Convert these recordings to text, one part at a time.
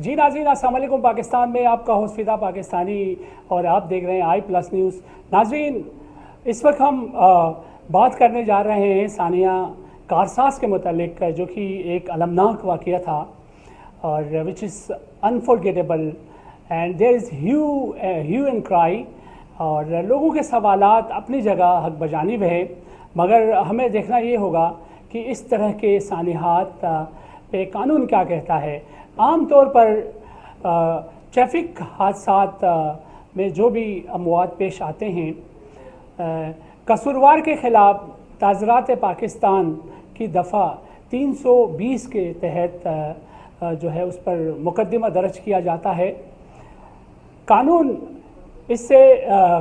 जी नाज़रीन, अस्सलाम वालेकुम। पाकिस्तान में आपका होस्ट फिदा पाकिस्तानी और आप देख रहे हैं i+ न्यूज़। नाज़रीन, इस वक्त हम बात करने जा रहे हैं सानिया कारसाज के मुतालिक, जो कि एक अलमनाक वाक़या था और which is unforgettable and there is hue and cry. और लोगों के सवालात अपनी जगह हक बजानिब है, मगर हमें देखना ये होगा कि इस तरह के सानिहात पे कानून क्या कहता है। आम तौर पर ट्रैफिक हादसात में जो भी अमवात पेश आते हैं, कसूरवार के ख़िलाफ़ ताज़रात पाकिस्तान की दफ़ा 320 के तहत जो है उस पर मुकदमा दर्ज किया जाता है। कानून इससे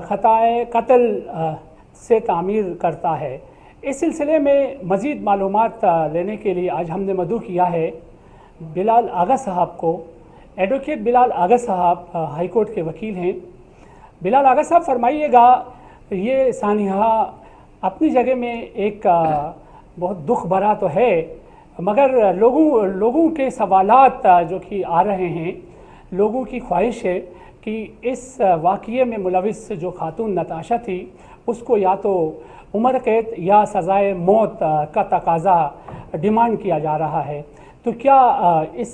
ख़ताए कत्ल से तामीर करता है। इस सिलसिले में मज़ीद मालूमात लेने के लिए आज हमने मदऊ किया है बिलाल आगा साहब को। एडवोकेट बिलाल आगा साहब हाई कोर्ट के वकील हैं। बिलाल आगा साहब, फरमाइएगा, ये सानिहा अपनी जगह में एक बहुत दुख भरा तो है, मगर लोगों के सवालात जो कि आ रहे हैं, लोगों की ख्वाहिश है कि इस वाक़ये में मुलविस जो खातून नताशा थी उसको या तो उम्र कैद या सज़ाए मौत का तकाज़ा डिमांड किया जा रहा है। तो क्या इस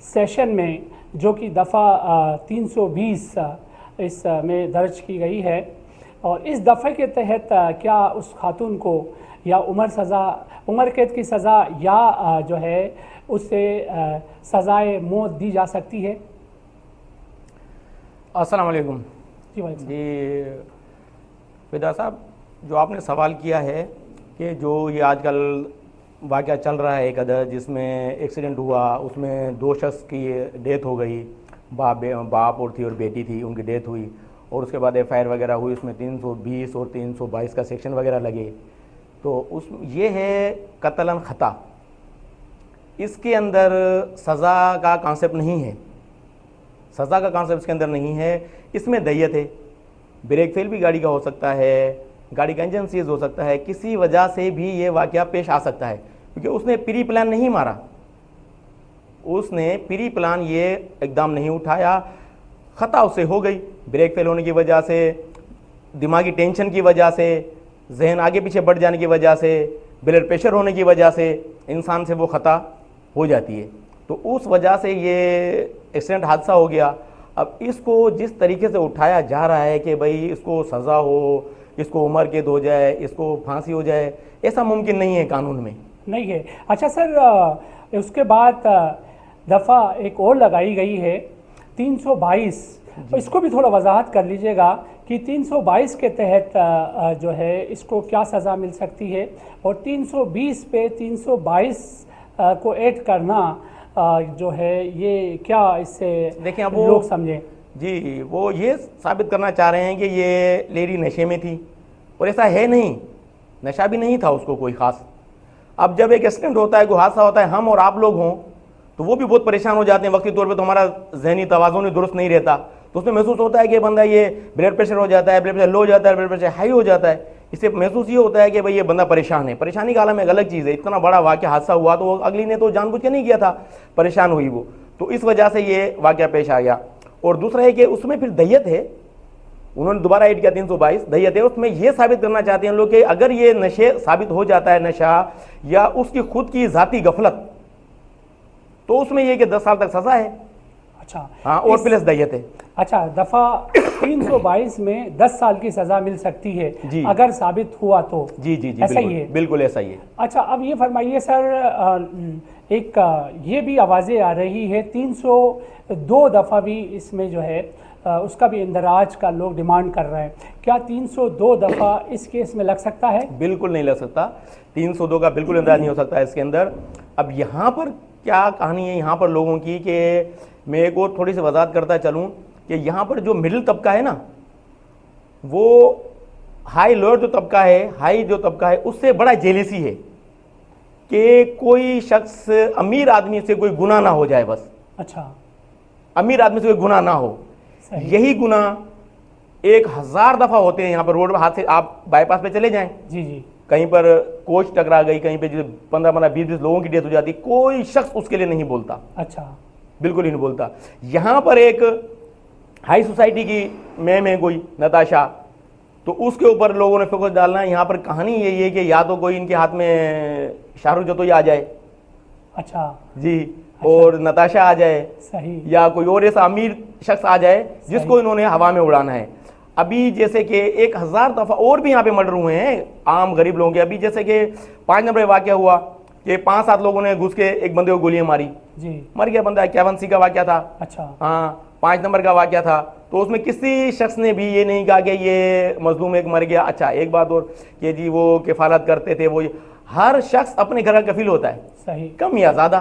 सेशन में जो कि दफ़ा 320 इस में दर्ज की गई है, और इस दफ़े के तहत क्या उस खातून को या उम्र कैद की सज़ा या जो है उससे सज़ाए मौत दी जा सकती है? अस्सलाम वालेकुम। जी फिदा साहब, जो आपने सवाल किया है कि जो ये आजकल वाक़या चल रहा है एक अदर, जिसमें एक्सीडेंट हुआ, उसमें 2 शख्स की डेथ हो गई, बाप और थी और बेटी थी, उनकी डेथ हुई, और उसके बाद FIR वगैरह हुई, उसमें 320 और 322 का सेक्शन वगैरह लगे। तो ये है कत्लन ख़ता। इसके अंदर सज़ा का कॉन्सेप्ट नहीं है, सज़ा का कॉन्सेप्ट इसके अंदर नहीं है। इसमें दैयत है, ब्रेक फेल भी गाड़ी का हो सकता है, गाड़ी का इंजन सीज हो सकता है, किसी वजह से भी ये वाक़या पेश आ सकता है, क्योंकि उसने प्री प्लान नहीं मारा, उसने प्री प्लान ये एकदम नहीं उठाया, ख़ता उससे हो गई। ब्रेक फेल होने की वजह से, दिमागी टेंशन की वजह से, जहन आगे पीछे बढ़ जाने की वजह से, ब्लड प्रेशर होने की वजह से इंसान से वो ख़ता हो जाती है। तो उस वजह से ये एक्सीडेंट हादसा हो गया। अब इसको जिस तरीके से उठाया जा रहा है कि भाई इसको सज़ा हो, इसको उम्र कैद हो जाए, इसको फांसी हो जाए, ऐसा मुमकिन नहीं है, कानून में नहीं है। अच्छा सर, उसके बाद दफ़ा एक और लगाई गई है 322, इसको भी थोड़ा वजाहत कर लीजिएगा कि 322 के तहत जो है इसको क्या सज़ा मिल सकती है, और 320 पे 322 को ऐड करना जो है ये क्या इससे देखिए अब लोग समझें? जी, वो ये साबित करना चाह रहे हैं कि ये लेडी नशे में थी, और ऐसा है नहीं, नशा भी नहीं था उसको कोई ख़ास। अब जब एक एक्सीडेंट होता है, कोई हादसा होता है, हम और आप लोग हों तो वो भी बहुत परेशान हो जाते हैं वक्ती तौर पे, तो हमारा जहनी तवाज़ुन ही दुरुस्त नहीं रहता, तो उसमें महसूस होता है कि बंदा ये ब्लड प्रेशर हो जाता है, ब्लड प्रेशर लो हो जाता है, ब्लड प्रेशर हाई हो जाता है। इससे महसूस ये होता है कि भाई ये बंदा परेशान है। परेशानी का आलम एक अलग चीज़ है, इतना बड़ा वाक़या हादसा हुआ तो अगली ने तो जानबूझ के नहीं किया था, परेशान हुई वो, तो इस वजह से ये वाक़या पेश आ गया। और दूसरा है कि उसमें फिर दैयत है, उन्होंने दोबारा ऐड किया 322 दैयत है। उसमें ये साबित करना चाहते हैं लोग कि अगर ये नशे साबित हो जाता है, नशा या उसकी खुद की ज़ाती गफलत, तो उसमें यह कि 10 साल तक सज़ा है। अच्छा, हाँ, और प्लस दैयत है। अच्छा, दफ़ा 322 में 10 साल की सज़ा मिल सकती है जी, अगर साबित हुआ तो? जी जी जी, ऐसा ही है? बिल्कुल ऐसा ही है। अच्छा, अब ये फरमाइए सर, एक ये भी आवाज़ें आ रही है 302 दफ़ा भी इसमें जो है उसका भी इंदराज का लोग डिमांड कर रहे हैं। क्या 302 दफ़ा इस केस में लग सकता है? बिल्कुल नहीं लग सकता, 302 का बिल्कुल इंदराज नहीं हो सकता इसके अंदर। अब यहाँ पर क्या कहानी है यहाँ पर लोगों की, कि मैं एक और थोड़ी सी वजाहत करता चलूँ कि यहाँ पर जो मिडिल तबका है ना, वो हाई लोअर जो तबका है, हाई जो तबका है, उससे बड़ा जेलिसी है कि कोई शख्स अमीर आदमी से कोई गुनाह ना हो जाए, बस। अच्छा, अमीर आदमी से कोई गुनाह ना हो, यही गुनाह 1000 दफ़ा होते हैं यहाँ पर। रोड पर हाथ से आप बाईपास पे चले जाएं, जी जी, कहीं पर कोच टकरा गई, कहीं पे जो 15-20 लोगों की डेथ हो जाती, कोई शख्स उसके लिए नहीं बोलता। अच्छा, बिल्कुल ही नहीं बोलता। यहाँ पर एक हाई सोसाइटी की मैम है कोई नताशा, तो उसके ऊपर लोगों ने फोकस डालना है। यहाँ पर कहानी यही है कि या तो कोई इनके हाथ में शाहरुख जतोई आ जाए, अच्छा जी, और नताशा आ जाए, सही, या कोई और ऐसा अमीर शख्स आ जाए जिसको इन्होंने हवा में उड़ाना है। अभी जैसे कि 1000 दफा और भी यहाँ पे मर्डर हुए हैं आम गरीब लोगों के। अभी जैसे कि 5 नंबर वाकया हुआ कि 5-7 लोगों ने घुस के एक बंदे को गोलियां मारी, जी, मर गया बंदा। 51 का वाकया था, अच्छा, हाँ 5 नंबर का वाकया था। तो उसमें किसी शख्स ने भी ये नहीं कहा कि ये मजलूम एक मर गया। अच्छा एक बात और कि जी वो किफालत करते थे, वो हर शख्स अपने घर का कफील होता है, सही, कम या ज़्यादा।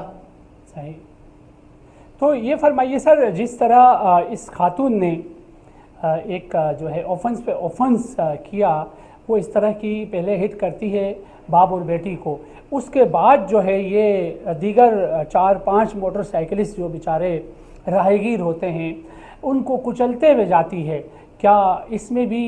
सही। तो ये फरमाइए सर, जिस तरह इस खातून ने एक जो है ऑफेंस पे ऑफेंस किया, वो इस तरह की पहले हिट करती है बाप और बेटी को, उसके बाद जो है ये दीगर 4-5 मोटरसाइकिलिस्ट जो बेचारे राहगीर होते हैं उनको कुचलते हुए जाती है। क्या इसमें भी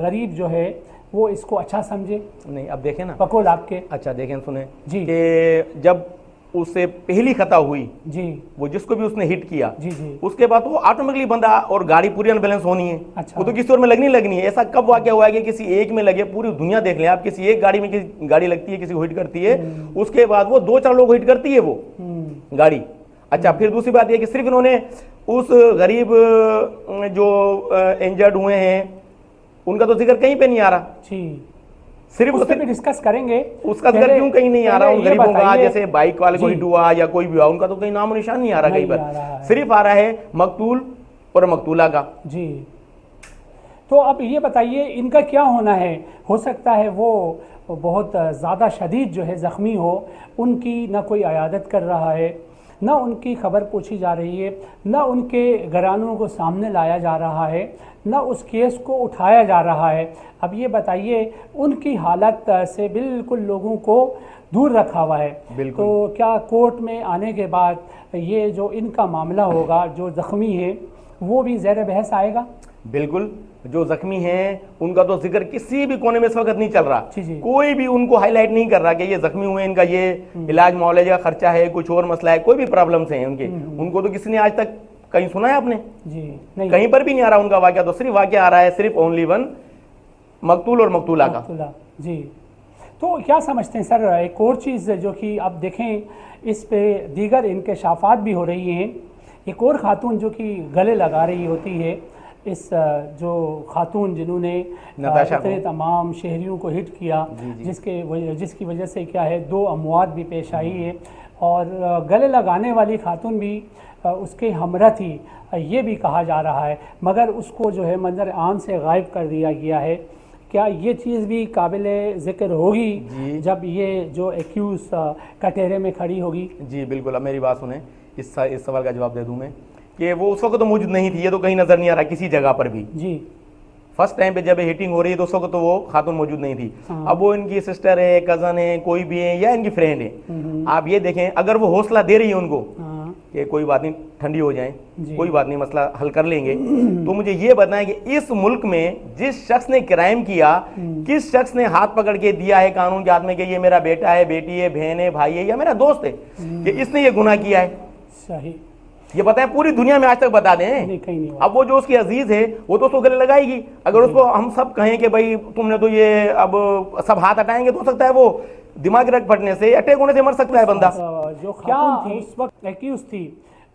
गरीब जो है वो इसको अच्छा समझे? नहीं, अब देखें ना, बकौल आपके। अच्छा देखें सुने जी, कि जब उससे पहली खता हुई, जी, वो जिसको भी उसने हिट किया, जी, जी, उसके बाद वो ऑटोमेटिकली बंदा और गाड़ी पूरी अनबैलेंस होनी है। अच्छा, वो तो किसी और में लगनी है। ऐसा कब वाकया हुआ है कि किसी एक में लगे? पूरी दुनिया देख लें आप, किसी एक गाड़ी में किसी गाड़ी लगती है, किसी को हिट करती है, उसके बाद वो 2-4 लोग हिट करती है वो गाड़ी। अच्छा, फिर दूसरी बात यह कि सिर्फ इन्होंने उस गरीब जो इंजर्ड हुए हैं उनका तो जिक्र कहीं पे नहीं आ रहा। जी, सिर्फ उस पर भी डिस्कस करेंगे। उसका जिक्र क्यों कहीं नहीं आ रहा? उन ये गरीबों का, बताइए, जैसे बाइक वाले को जी, हिट हुआ या कोई भी हुआ, उनका तो कहीं नामो निशान नहीं आ रहा कहीं नहीं आ रहा पर। है। सिर्फ आ रहा है मकतूल और मकतूला का। जी, तो अब ये बताइए इनका क्या होना है? हो सकता है वो बहुत ज़्यादा शदीद जो है ज़ख्मी हो, उनकी ना कोई अयादत कर रहा है, ना उनकी खबर पूछी जा रही है, ना उनके घरानों को सामने लाया जा रहा है, ना उस केस को उठाया जा रहा है। अब ये बताइए, उनकी हालत से बिल्कुल लोगों को दूर रखा हुआ है। बिल्कुल। तो क्या कोर्ट में आने के बाद ये जो इनका मामला होगा, जो ज़ख्मी है वो भी ज़ेर बहस आएगा? बिल्कुल, जो जख्मी हैं उनका तो जिक्र किसी भी कोने में इस वक्त नहीं चल रहा। जी, जी, कोई भी उनको हाईलाइट नहीं कर रहा कि ये जख्मी हुए, इनका ये इलाज मुआवजे का खर्चा है, कुछ और मसला है, कोई भी प्रॉब्लम्स हैं उनके, उनको तो किसी ने आज तक कहीं सुना है आपने? जी, नहीं, कहीं पर भी नहीं आ रहा उनका वाकया। तो सिर्फ वाकया आ रहा है सिर्फ ओनली वन मकतूल और मकतूला का। मकतूला, जी। तो क्या समझते हैं सर, एक और चीज़ जो कि अब देखें, इस पे दीगर इंकशाफात भी हो रही हैं। एक और खातून जो कि गले लगा रही होती है, इस जो खातून जिन्होंने नताशा इतने तमाम शहरियों को हिट किया, जिसकी वजह से क्या है 2 अमवात भी पेश आई है, और गले लगाने वाली खातून भी उसके हमरा थी, ये भी कहा जा रहा है, मगर उसको जो है मंजर आम से गायब कर दिया गया है। क्या ये चीज़ भी काबिल ज़िक्र होगी जब ये जो एक्यूज़ कटहरे में खड़ी होगी? जी बिल्कुल। अब मेरी बात सुने, इस सवाल का जवाब दे दूं मैं कि वो उस वक्त तो मौजूद नहीं थी, ये तो कहीं नज़र नहीं आ रहा किसी जगह पर भी। जी, फर्स्ट टाइम पे जब हिटिंग हो रही है तो उस वक्त तो वो खातून मौजूद नहीं थी। अब वो इनकी सिस्टर है, कज़न है, कोई भी है, या इनकी फ्रेंड है। आप ये देखें, अगर वो हौसला दे रही है उनको कि कोई बात नहीं, ठंडी हो जाए, कोई बात नहीं, मसला हल कर लेंगे, तो मुझे ये बताएं कि इस मुल्क में जिस शख्स ने क्राइम किया, किस शख्स ने हाथ पकड़ के दिया है कानून के हाथ में कि ये मेरा बेटा है, बेटी है, बहन है, भाई है, या मेरा दोस्त है, कि इसने ये गुनाह किया है? सही, ये बताएं, पूरी दुनिया में आज तक बता दें। नहीं, कहीं नहीं हुआ। अब वो जो उसकी अजीज है वो तो उसको गले लगाएगी। अगर उसको हम सब कहें कि भाई तुमने तो ये, अब सब हाथ हटाएंगे तो हो सकता है वो दिमागी रग फटने से, अटैक होने से मर सकता है बंदा। जो खातून थी उस वक्त एक्यूज थी,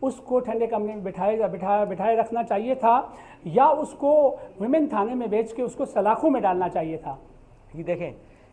उसको ठंडे कमरे में बिठाए रखना चाहिए था, या उसको वुमेन थाने में भेज के उसको सलाखों में डालना चाहिए था? ये देखें,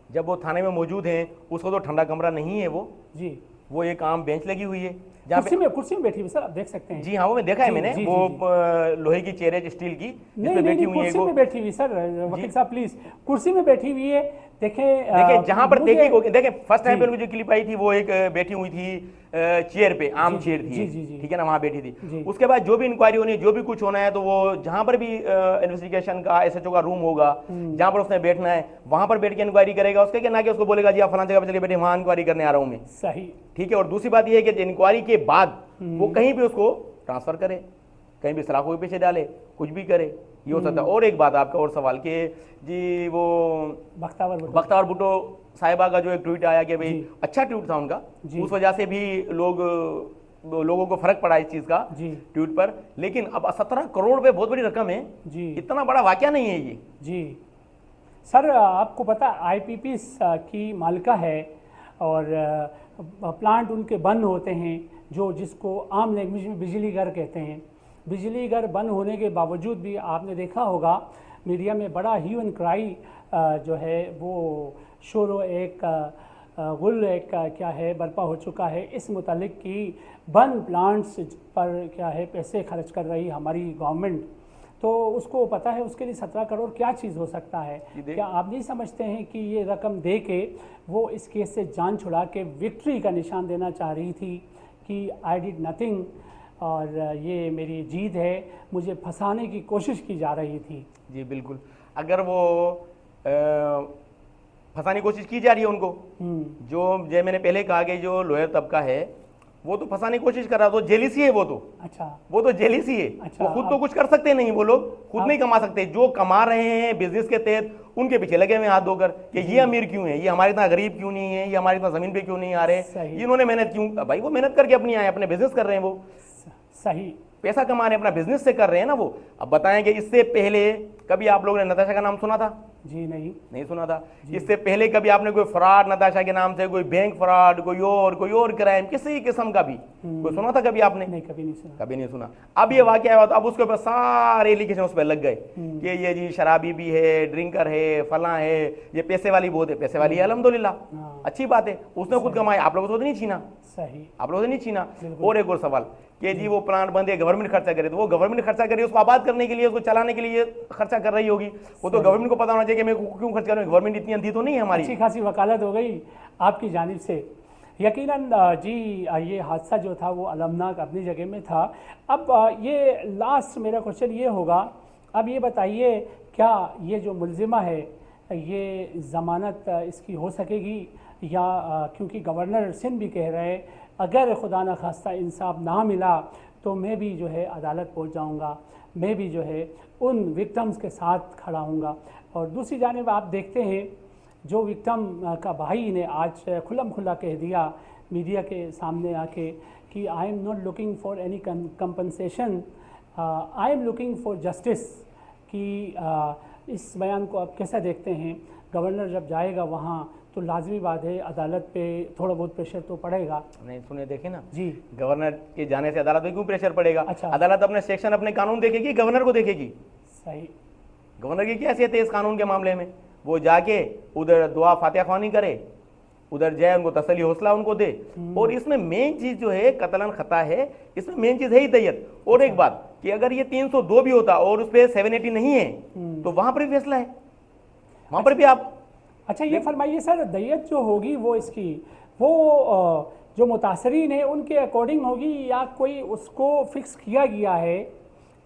जब वो थाने में मौजूद हैं, उसको तो ठंडा कमरा नहीं है जी, वो एक आम बेंच लगी हुई है जहाँ कुर्सी में बैठी हुई, सर आप देख सकते हैं। जी हाँ, वो मैं देखा है मैंने। जी, वो लोहे की चेयर है, स्टील की, नहीं, बैठी हुई है। कुर्सी में बैठी हुई सर, वकील साहब प्लीज, कुर्सी में बैठी हुई है। देखें जहां पर देखी होगी, देखें फर्स्ट टाइम पे जो क्लिप आई थी वो एक बैठी हुई थी चेयर पे, आम चेयर थी, ठीक है ना, वहां बैठी थी। उसके बाद जो भी इंक्वायरी होनी है, जो भी कुछ होना है, तो वो जहां पर भी इन्वेस्टिगेशन का एसएचओ का रूम होगा, जहां पर उसने बैठना है वहां पर बैठ के इंक्वायरी करेगा। उसके ना कि उसको बोलेगा जी आप फलां जगह पे चले बैठे, वहां इंक्वायरी करने आ रहा हूं मैं। सही, ठीक है। और दूसरी बात यह है कि इंक्वायरी के बाद वो कहीं भी उसको ट्रांसफर करे, कहीं भी सलाखों के पीछे डाले, कुछ भी करे, ये हो सकता है। और एक बात आपका और सवाल के जी, वो बख्तावर भुट्टो साहिबा का जो एक ट्वीट आया कि भाई अच्छा ट्वीट था उनका, उस वजह से भी लोग लोगों को फर्क पड़ा इस चीज का जी ट्वीट पर, लेकिन अब 17 करोड़ रुपए बहुत बड़ी रकम है, जी इतना बड़ा वाकया नहीं है ये। जी सर, आपको पता आईपीपी की मालिका है और प्लांट उनके बंद होते हैं, जो जिसको आम लैंग्वेज में बिजली घर कहते हैं। बिजली घर बंद होने के बावजूद भी आपने देखा होगा मीडिया में बड़ा ह्यू एंड क्राई जो है वो शोर एक गुल एक क्या है बर्पा हो चुका है इस मुतालिक कि बंद प्लांट्स पर क्या है पैसे खर्च कर रही हमारी गवर्नमेंट। तो उसको पता है उसके लिए 17 करोड़ क्या चीज़ हो सकता है। क्या आप नहीं समझते हैं कि ये रकम दे के वो इस केस से जान छुड़ा के विक्ट्री का निशान देना चाह रही थी कि आई डिड नथिंग और ये मेरी जीत है, मुझे फंसाने की कोशिश की जा रही थी। जी बिल्कुल, अगर वो फंसाने की कोशिश की जा रही है उनको, जो मैंने पहले कहा कि जो लोअर तबका है वो तो फंसाने की कोशिश कर रहा, तो जेलिसी है वो तो। अच्छा, वो तो जेलिसी है। अच्छा, वो खुद तो कुछ कर सकते नहीं, वो लोग खुद नहीं कमा सकते। जो कमा रहे हैं बिजनेस के तहत उनके पीछे लगे हुए हाथ धोकर कि ये अमीर क्यों है, ये हमारे इतना गरीब क्यों नहीं है, ये हमारे इतना जमीन पे क्यों नहीं आ रहे, इन्होंने मेहनत क्यों। भाई वो मेहनत करके अपनी आए, अपने बिजनेस कर रहे हैं, वो सही पैसा कमा रहे हैं, अपना बिजनेस से कर रहे हैं ना वो। अब बताएं कि इससे पहले कभी आप लोगों ने नताशा का नाम सुना था? जी नहीं सुना था। इससे पहले कभी आपने कोई फ्रॉड नताशा के नाम से, कोई बैंक फ्रॉड, कोई और क्राइम किसी किस्म का भी कोई सुना था कभी आपने? नहीं, कभी नहीं सुना। कभी नहीं सुना। अब ये वाकया हुआ तो अब उसके ऊपर सारे एलिगेशन उस पर लग गए कि ये जी शराबी भी है, ड्रिंकर है, फला है, ये पैसे वाली बहुत है। पैसे वाली है अल्हम्दुलिल्लाह, अच्छी बात है, उसने खुद कमाई, आप लोगों से तो नहीं छीना। सही, आप लोगों से नहीं छीना। और एक और सवाल कि जी वो प्लांट बंद है, गवर्नमेंट खर्चा करे, तो वो गवर्नमेंट खर्चा करे उसको आबाद करने के लिए, उसको चलाने के लिए खर्चा कर रही होगी। वो तो गवर्नमेंट को पता होना चाहिए कि मैं क्यों खर्च कर रहा हूँ। गवर्नमेंट इतनी अंधी तो नहीं है हमारी। अच्छी खासी वकालत हो गई आपकी जानिब से। यकीनन जी ये हादसा जो था वो अलमनाक अपनी जगह में था। अब ये लास्ट मेरा क्वेश्चन ये होगा, अब ये बताइए क्या ये जो मुलजिमा है ये ज़मानत इसकी हो सकेगी या क्योंकि गवर्नर सिंध भी कह रहे हैं अगर खुदा न खास्ता इंसाफ ना मिला तो मैं भी जो है अदालत पहुंच जाऊंगा, मैं भी जो है उन विक्टिम्स के साथ खड़ा हूँगा। और दूसरी जानिब आप देखते हैं जो विक्टिम का भाई ने आज खुल्लम खुल्ला कह दिया मीडिया के सामने आके कि I am not looking for any compensation, I am looking for justice. कि इस बयान को आप कैसा देखते हैं? गवर्नर जब जाएगा वहाँ तो लाजमी बात है अदालत पे थोड़ा बहुत प्रेशर तो पड़ेगा। नहीं सुने देखे ना जी, गवर्नर के जाने से अदालत में क्यों प्रेशर पड़ेगा? अच्छा, अदालत अपने सेक्शन अपने कानून देखेगी, गवर्नर को देखेगी। सही, गवर्नर की क्या हैसियत है इस कानून के मामले में? वो जाके उधर दुआ फातिहा ख्वानी करे, उधर जाए, उनको तसल्ली हौसला उनको दे। और इसमें मेन चीज जो है कतलन खता है, इसमें मेन चीज है ही दैयत। और एक बात कि अगर ये 302 भी होता और उस पर 780 नहीं है तो वहां पर भी फैसला है, वहां पर भी आप। अच्छा ये फरमाइए सर, दैयत जो होगी वो इसकी वो जो मुतासरीन है उनके अकॉर्डिंग होगी या कोई उसको फिक्स किया गया है?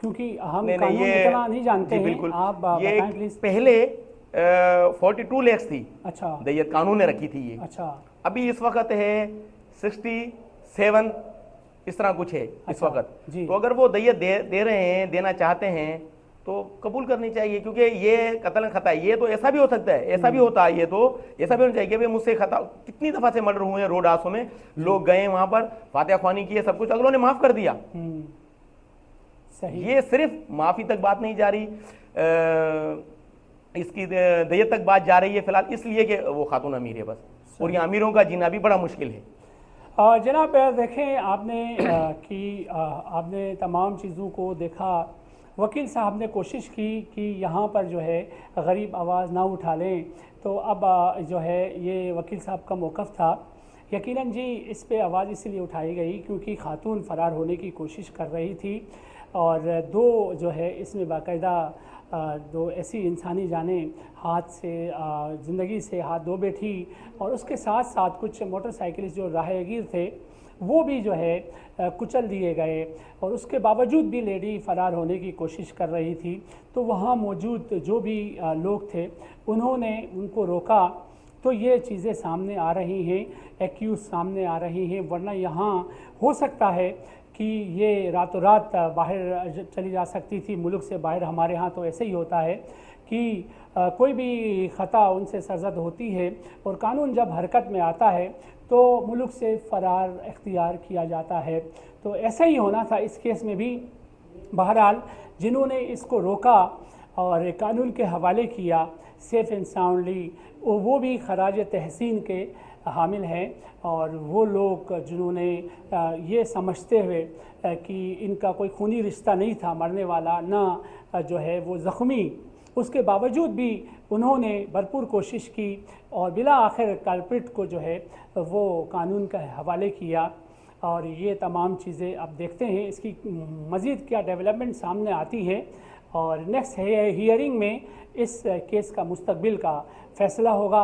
क्योंकि हम कानून इतना नहीं जानते हैं, आप बताएं प्लीज। पहले 42 लाख थी, अच्छा, दैयत कानून ने रखी थी ये। अच्छा, अभी इस वक्त है 67 इस तरह कुछ है इस वक्त। तो अगर वो दैयत दे रहे हैं, देना चाहते हैं तो कबूल करनी चाहिए, क्योंकि ये कत्ल खता है। ये तो ऐसा भी हो सकता है, ऐसा भी होता है, ये तो ऐसा भी होना चाहिए कि मुझसे खता। कितनी दफा से मर्डर हुए हैं रोड हादसों में, लोग गए वहां पर फातिहा ख्वानी की, सब कुछ अगलों ने माफ कर दिया। सही। ये सिर्फ माफी तक बात नहीं जा रही, इसकी दैयत तक बात जा रही है फिलहाल, इसलिए कि वो खातून अमीर है बस, और ये अमीरों का जीना भी बड़ा मुश्किल है। जनाब देखें आपने कि आपने तमाम चीज़ों को देखा। वकील साहब ने कोशिश की कि यहाँ पर जो है गरीब आवाज़ ना उठा लें, तो अब जो है ये वकील साहब का मौक़िफ़ था। यकीनन जी इस पे आवाज़ इसलिए उठाई गई क्योंकि खातून फ़रार होने की कोशिश कर रही थी और दो जो है इसमें बाकायदा दो ऐसी इंसानी जानें हाथ से ज़िंदगी से हाथ धो बैठी, और उसके साथ साथ कुछ मोटरसाइकिलिस्ट जो राहगीर थे वो भी जो है कुचल दिए गए, और उसके बावजूद भी लेडी फ़रार होने की कोशिश कर रही थी। तो वहाँ मौजूद जो भी लोग थे उन्होंने उनको रोका, तो ये चीज़ें सामने आ रही हैं, एक्यूज़ सामने आ रही हैं। वरना यहाँ हो सकता है कि ये रातों रात बाहर चली जा सकती थी, मुल्क से बाहर। हमारे यहाँ तो ऐसे ही होता है कि कोई भी ख़ता उनसे सरजद होती है, और कानून जब हरकत में आता है तो मुल्क से फ़रार इख्तियार किया जाता है। तो ऐसा ही होना था इस केस में भी। बहरहाल जिन्होंने इसको रोका और कानून के हवाले किया सेफ़ एंड साउंडली, वो भी खराज तहसीन के हामिल हैं। और वो लोग जिन्होंने ये समझते हुए कि इनका कोई खूनी रिश्ता नहीं था मरने वाला, ना जो है वो ज़ख्मी, उसके बावजूद भी उन्होंने भरपूर कोशिश की और बिला आखिर कल्प्रिट को जो है वो कानून का हवाले किया। और ये तमाम चीज़ें अब देखते हैं इसकी मज़ीद क्या डेवलपमेंट सामने आती है। और नेक्स्ट हियरिंग में इस केस का मुस्तकबिल का फ़ैसला होगा।